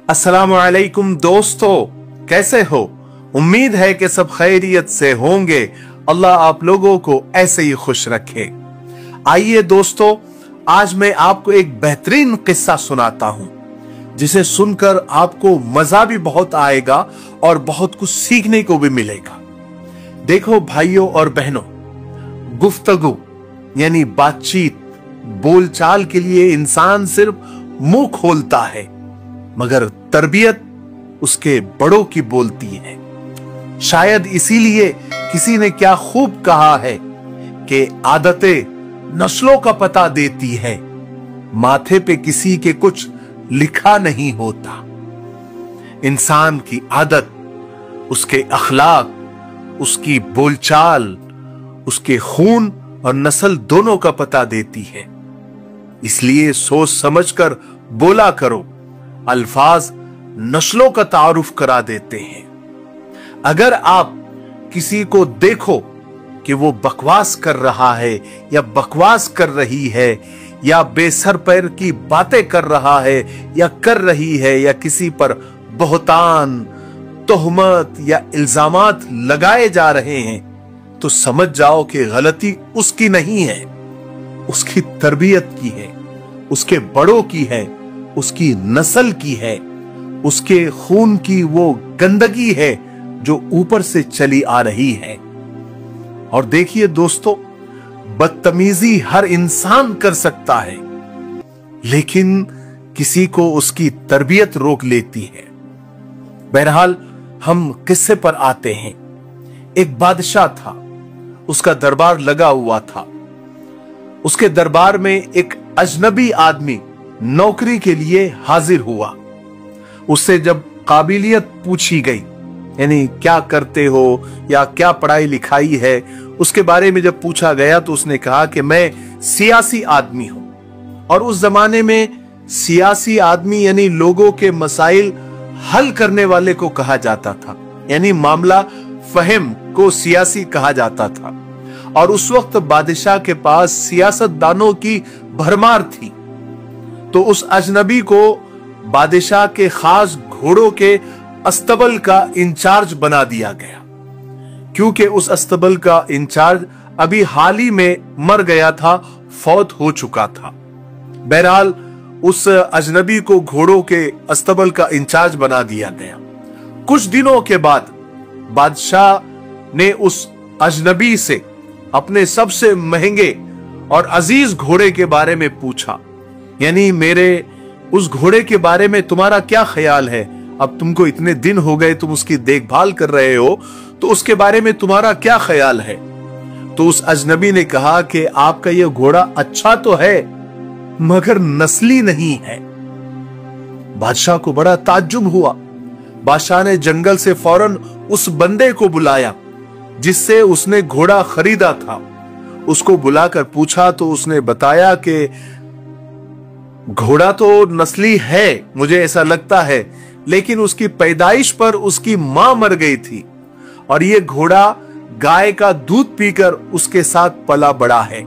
अस्सलाम वालेकुम दोस्तों, कैसे हो? उम्मीद है कि सब खैरियत से होंगे। अल्लाह आप लोगों को ऐसे ही खुश रखे। आइए दोस्तों, आज मैं आपको एक बेहतरीन किस्सा सुनाता हूं जिसे सुनकर आपको मजा भी बहुत आएगा और बहुत कुछ सीखने को भी मिलेगा। देखो भाइयों और बहनों, गुफ्तगू यानी बातचीत, बोलचाल के लिए इंसान सिर्फ मुंह खोलता है, मगर तरबियत उसके बड़ों की बोलती है। शायद इसीलिए किसी ने क्या खूब कहा है कि आदतें नस्लों का पता देती है, माथे पे किसी के कुछ लिखा नहीं होता। इंसान की आदत, उसके अखलाक, उसकी बोलचाल, उसके खून और नस्ल दोनों का पता देती है। इसलिए सोच समझकर बोला करो। अल्फाज नस्लों का तारुफ करा देते हैं। अगर आप किसी को देखो कि वो बकवास कर रहा है या बकवास कर रही है या बेसर पैर की बातें कर रहा है या कर रही है या किसी पर बहुतान, तोहमत या इल्जामात लगाए जा रहे हैं, तो समझ जाओ कि गलती उसकी नहीं है, उसकी तरबियत की है, उसके बड़ों की है, उसकी नस्ल की है, उसके खून की वो गंदगी है जो ऊपर से चली आ रही है। और देखिए दोस्तों, बदतमीजी हर इंसान कर सकता है, लेकिन किसी को उसकी तरबियत रोक लेती है। बहरहाल हम किस्से पर आते हैं। एक बादशाह था, उसका दरबार लगा हुआ था। उसके दरबार में एक अजनबी आदमी नौकरी के लिए हाजिर हुआ। उससे जब काबिलियत पूछी गई, यानी क्या करते हो या क्या पढ़ाई लिखाई है, उसके बारे में जब पूछा गया तो उसने कहा कि मैं सियासी आदमी हूं। और उस जमाने में सियासी आदमी यानी लोगों के मसाइल हल करने वाले को कहा जाता था, यानी मामला फहम को सियासी कहा जाता था। और उस वक्त बादशाह के पास सियासतदानों की भरमार थी। तो उस अजनबी को बादशाह के खास घोड़ों के अस्तबल का इंचार्ज बना दिया गया, क्योंकि उस अस्तबल का इंचार्ज अभी हाल ही में मर गया था, फौत हो चुका था। बहरहाल उस अजनबी को घोड़ों के अस्तबल का इंचार्ज बना दिया गया। कुछ दिनों के बाद बादशाह ने उस अजनबी से अपने सबसे महंगे और अजीज घोड़े के बारे में पूछा, यानी मेरे उस घोड़े के बारे में तुम्हारा क्या ख्याल है? अब तुमको इतने दिन हो गए, तुम उसकी देखभाल कर रहे हो, तो उसके बारे में तुम्हारा क्या ख्याल है? तो उस अजनबी ने कहा कि आपका यह घोड़ा अच्छा तो है, मगर नस्ली नहीं है। बादशाह को बड़ा ताज्जुब हुआ। बादशाह ने जंगल से फौरन उस बंदे को बुलाया जिससे उसने घोड़ा खरीदा था। उसको बुलाकर पूछा तो उसने बताया कि घोड़ा तो नस्ली है, मुझे ऐसा लगता है, लेकिन उसकी पैदाइश पर उसकी मां मर गई थी और यह घोड़ा गाय का दूध पीकर उसके साथ पला बड़ा है।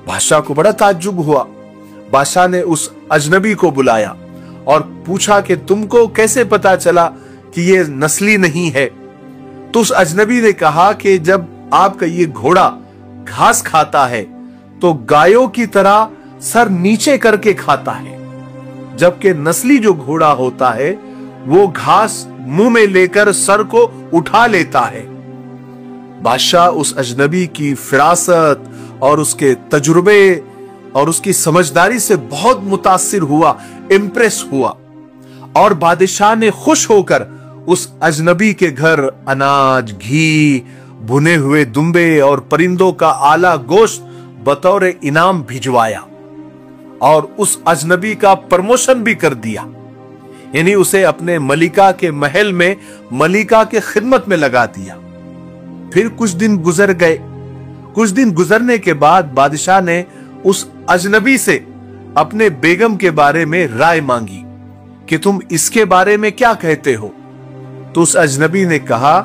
बादशाह को बड़ा ताज्जुब हुआ। बादशाह ने उस अजनबी को बुलाया और पूछा कि तुमको कैसे पता चला कि यह नस्ली नहीं है? तो उस अजनबी ने कहा कि जब आपका ये घोड़ा घास खाता है तो गायों की तरह सर नीचे करके खाता है, जबकि नस्ली जो घोड़ा होता है वो घास मुंह में लेकर सर को उठा लेता है। बादशाह उस अजनबी की फिरासत और उसके तजुर्बे और उसकी समझदारी से बहुत मुतासिर हुआ, इंप्रेस हुआ। और बादशाह ने खुश होकर उस अजनबी के घर अनाज, घी, भुने हुए दुम्बे और परिंदों का आला गोश्त बतौर इनाम भिजवाया और उस अजनबी का प्रमोशन भी कर दिया, यानी उसे अपने मलिका के महल में मलिका के खिदमत में लगा दिया। फिर कुछ दिन गुजर गए। कुछ दिन गुजरने के बाद बादशाह ने उस अजनबी से अपने बेगम के बारे में राय मांगी कि तुम इसके बारे में क्या कहते हो? तो उस अजनबी ने कहा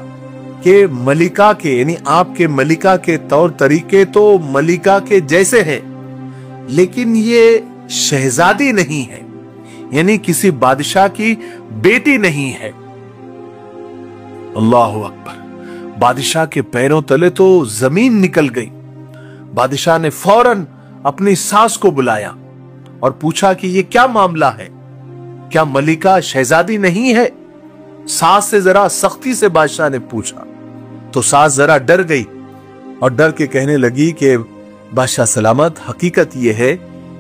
कि मलिका के यानी आपके मलिका के तौर तरीके तो मलिका के जैसे हैं, लेकिन ये शहजादी नहीं है, यानी किसी बादशाह की बेटी नहीं है। अल्लाह अकबर। बादशाह के पैरों तले तो जमीन निकल गई। बादशाह ने फौरन अपनी सास को बुलाया और पूछा कि ये क्या मामला है, क्या मलिका शहजादी नहीं है? सास से जरा सख्ती से बादशाह ने पूछा तो सास जरा डर गई और डर के कहने लगी कि बादशाह सलामत, हकीकत यह है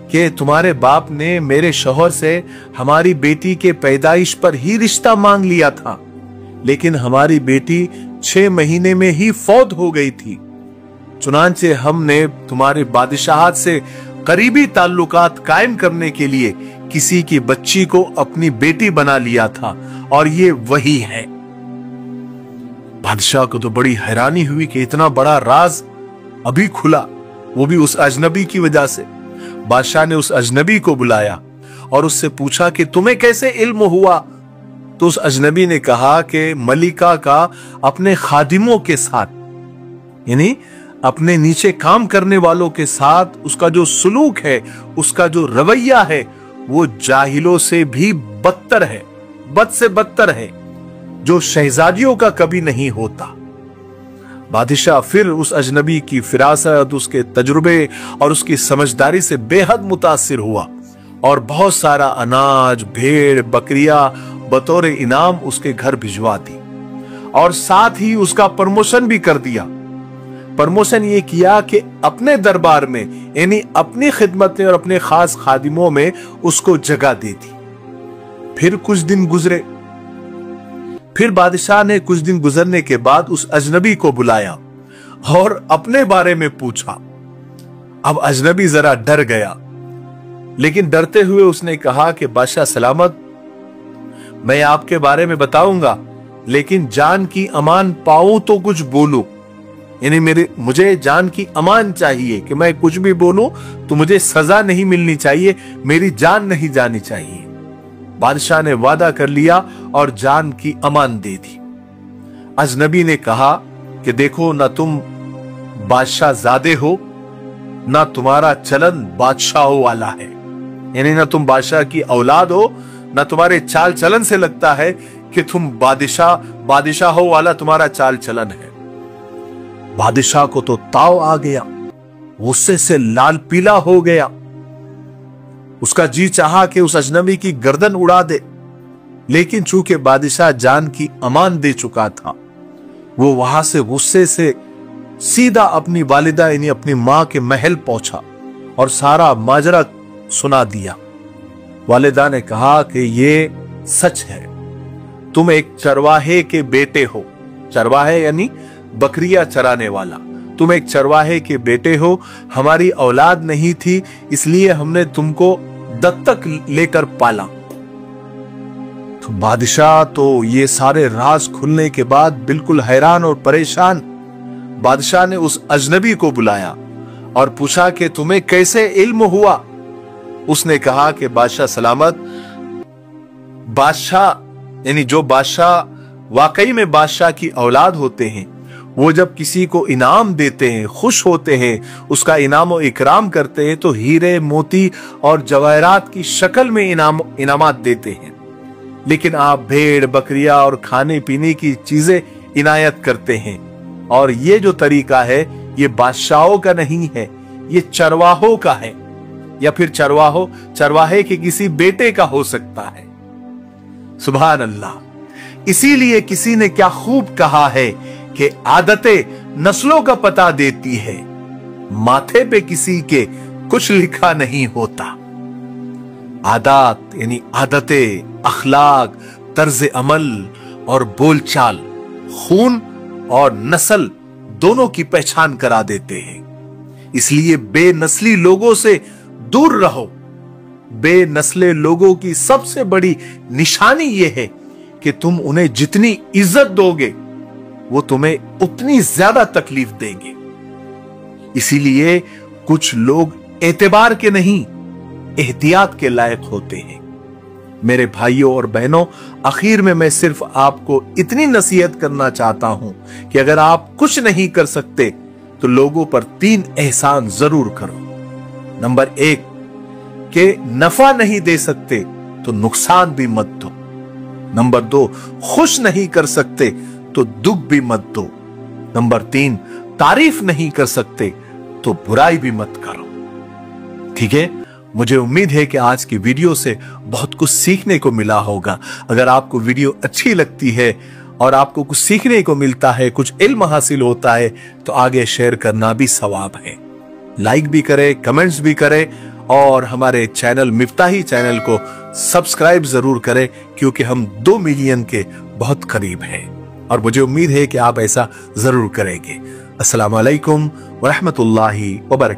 कि तुम्हारे बाप ने मेरे शौहर से हमारी बेटी के पैदाइश पर ही रिश्ता मांग लिया था, लेकिन हमारी बेटी 6 महीने में ही फौत हो गई थी। चुनांचे हमने तुम्हारे बादशाहत से करीबी ताल्लुकात कायम करने के लिए किसी की बच्ची को अपनी बेटी बना लिया था और ये वही है। बादशाह को तो बड़ी हैरानी हुई कि इतना बड़ा राज अभी खुला, वो भी उस अजनबी की वजह से। बादशाह ने उस अजनबी को बुलाया और उससे पूछा कि तुम्हें कैसे इल्म हुआ? तो उस अजनबी ने कहा कि मलिका का अपने खादिमों के साथ, यानी अपने नीचे काम करने वालों के साथ उसका जो सुलूक है, उसका जो रवैया है, वो जाहिलों से भी बदतर है, बद से बदतर है, जो शहजादियों का कभी नहीं होता। बादशाह फिर उस अजनबी की फिरासत, उसके तजुर्बे और उसकी समझदारी से बेहद मुतासिर हुआ और बहुत सारा अनाज, भेड़, बकरियां बतौर इनाम उसके घर भिजवा दी और साथ ही उसका प्रमोशन भी कर दिया। प्रमोशन ये किया कि अपने दरबार में, यानी अपनी खिदमत में और अपने खास खादिमों में उसको जगह दे दी। फिर कुछ दिन गुजरे। फिर बादशाह ने कुछ दिन गुजरने के बाद उस अजनबी को बुलाया और अपने बारे में पूछा। अब अजनबी जरा डर गया, लेकिन डरते हुए उसने कहा कि बादशाह सलामत, मैं आपके बारे में बताऊंगा, लेकिन जान की अमान पाऊं तो कुछ बोलूं, यानी मुझे जान की अमान चाहिए कि मैं कुछ भी बोलूं तो मुझे सजा नहीं मिलनी चाहिए, मेरी जान नहीं जानी चाहिए। बादशाह ने वादा कर लिया और जान की अमान दे दी। अजनबी ने कहा कि देखो, ना तुम बादशाह ज़ादे हो, ना तुम्हारा चलन बादशाहों वाला है, यानी ना तुम बादशाह की औलाद हो, ना तुम्हारे चाल चलन से लगता है कि तुम बादशाहों वाला तुम्हारा चाल चलन है। बादशाह को तो ताव आ गया, गुस्से से लाल पीला हो गया। उसका जी चाहा कि उस अजनबी की गर्दन उड़ा दे, लेकिन चूंकि बादशाह जान की अमान दे चुका था, वो वहां से गुस्से से सीधा अपनी वालिदा यानी अपनी मां के महल पहुंचा और सारा माजरा सुना दिया। वालिदा ने कहा कि ये सच है, तुम एक चरवाहे के बेटे हो। चरवाहे यानी बकरियां चराने वाला। तुम एक चरवाहे के बेटे हो, हमारी औलाद नहीं थी, इसलिए हमने तुमको दत्तक लेकर पाला। तो बादशाह तो ये सारे राज खुलने के बाद बिल्कुल हैरान और परेशान। बादशाह ने उस अजनबी को बुलाया और पूछा कि तुम्हें कैसे इल्म हुआ? उसने कहा कि बादशाह सलामत, बादशाह यानी जो बादशाह वाकई में बादशाह की औलाद होते हैं, वो जब किसी को इनाम देते हैं, खुश होते हैं, उसका इनाम और इकराम करते हैं, तो हीरे, मोती और जवाहरात की शक्ल में इनामात देते हैं। लेकिन आप भेड़, बकरियां और खाने पीने की चीजें इनायत करते हैं, और ये जो तरीका है ये बादशाहों का नहीं है, ये चरवाहों का है, या फिर चरवाहे के किसी बेटे का हो सकता है। सुभान अल्लाह। इसीलिए किसी ने क्या खूब कहा है कि आदतें नस्लों का पता देती है, माथे पे किसी के कुछ लिखा नहीं होता। आदत यानी आदतें, अखलाक, तर्ज अमल और बोलचाल खून और नस्ल दोनों की पहचान करा देते हैं। इसलिए बेनस्ली लोगों से दूर रहो। बेनस्ले लोगों की सबसे बड़ी निशानी यह है कि तुम उन्हें जितनी इज्जत दोगे वो तुम्हें उतनी ज्यादा तकलीफ देंगे। इसीलिए कुछ लोग एतबार के नहीं, एहतियात के लायक होते हैं। मेरे भाइयों और बहनों, आखिर में मैं सिर्फ आपको इतनी नसीहत करना चाहता हूं कि अगर आप कुछ नहीं कर सकते तो लोगों पर 3 एहसान जरूर करो। नंबर 1 के नफा नहीं दे सकते तो नुकसान भी मत दो। नंबर 2, खुश नहीं कर सकते तो दुख भी मत दो। नंबर 3, तारीफ नहीं कर सकते तो बुराई भी मत करो। ठीक है, मुझे उम्मीद है कि आज की वीडियो से बहुत कुछ सीखने को मिला होगा। अगर आपको वीडियो अच्छी लगती है और आपको कुछ सीखने को मिलता है, कुछ इल्म हासिल होता है, तो आगे शेयर करना भी सवाब है। लाइक भी करें, कमेंट्स भी करें और हमारे चैनल मिफ्ताही चैनल को सब्सक्राइब जरूर करें, क्योंकि हम 2 मिलियन के बहुत करीब हैं और मुझे उम्मीद है कि आप ऐसा जरूर करेंगे। अस्सलाम वालेकुम व रहमतुल्लाहि व बरकातहू।